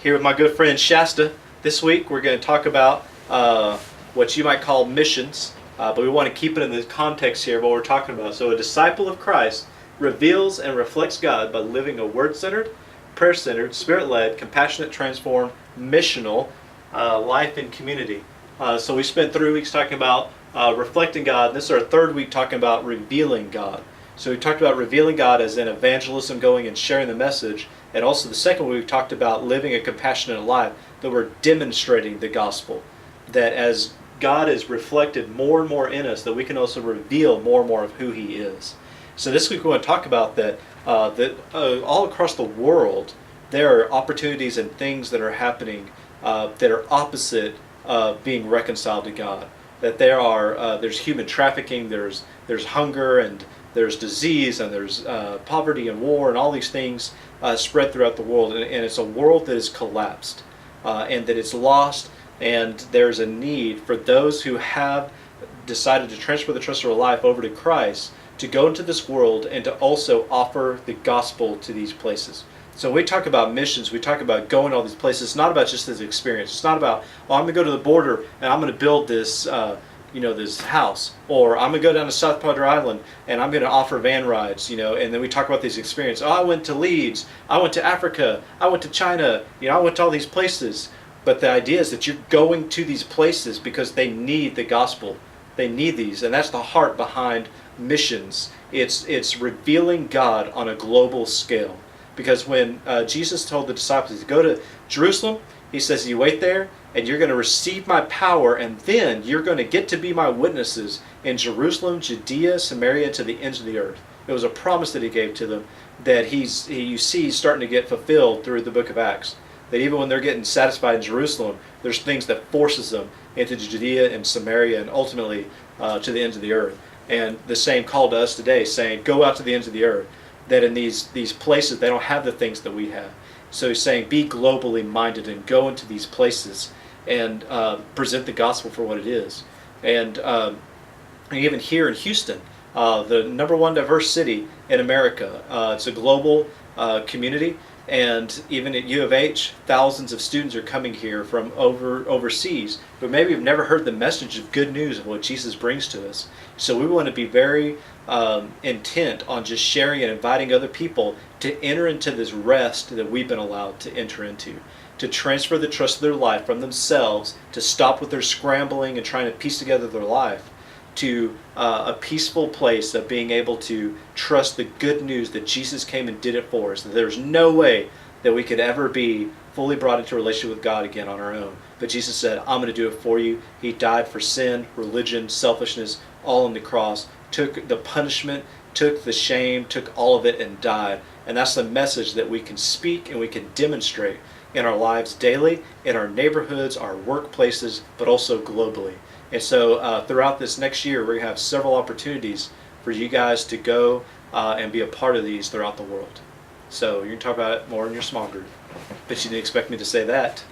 Here with my good friend Shasta. This week we're going to talk about what you might call missions, but we want to keep it in the context here of what we're talking about. So a disciple of Christ reveals and reflects God by living a word-centered, prayer-centered, spirit-led, compassionate, transformed, missional life in community. So we spent 3 weeks talking about reflecting God. This is our third week talking about revealing God. So we talked about revealing God as in evangelism, going and sharing the message. And also the second week we talked about living a compassionate life, that we're demonstrating the gospel. That as God is reflected more and more in us, that we can also reveal more and more of who He is. So this week we want to talk about that, all across the world there are opportunities and things that are happening that are opposite of being reconciled to God. That there's human trafficking, there's hunger, and there's disease, and there's poverty and war, and all these things spread throughout the world. And it's a world that is collapsed, and that it's lost, and there's a need for those who have decided to transfer the trust of their life over to Christ to go into this world and to also offer the gospel to these places. So when we talk about missions, we talk about going to all these places. It's not about just this experience. It's not about, I'm going to go to the border and I'm going to build this this house, or I'm going to go down to South Padre Island and I'm going to offer van rides, and then we talk about these experiences. I went to Leeds, I went to Africa, I went to China, I went to all these places. But the idea is that you're going to these places because they need the gospel. They need these, and that's the heart behind missions. It's revealing God on a global scale. Because when Jesus told the disciples to go to Jerusalem, He says, you wait there, and you're going to receive my power, and then you're going to get to be my witnesses in Jerusalem, Judea, Samaria, to the ends of the earth. It was a promise that He gave to them that you see starting to get fulfilled through the book of Acts. That even when they're getting satisfied in Jerusalem, there's things that forces them into Judea and Samaria and ultimately to the ends of the earth. And the same call to us today, saying, go out to the ends of the earth. That in these places they don't have the things that we have. So He's saying be globally minded and go into these places and present the gospel for what it is. And even here in Houston, the #1 diverse city in America, it's a global community. And even at U of H, thousands of students are coming here from overseas, but maybe have never heard the message of good news of what Jesus brings to us. So we want to be very intent on just sharing and inviting other people to enter into this rest that we've been allowed to enter into, to transfer the trust of their life from themselves, to stop with their scrambling and trying to piece together their life, to a peaceful place of being able to trust the good news that Jesus came and did it for us. That there's no way that we could ever be fully brought into a relationship with God again on our own. But Jesus said, I'm going to do it for you. He died for sin, religion, selfishness, all on the cross, took the punishment, took the shame, took all of it and died. And that's the message that we can speak and we can demonstrate in our lives daily, in our neighborhoods, our workplaces, but also globally. And so throughout this next year, we're going to have several opportunities for you guys to go and be a part of these throughout the world. So you're going to talk about it more in your small group. But you didn't expect me to say that.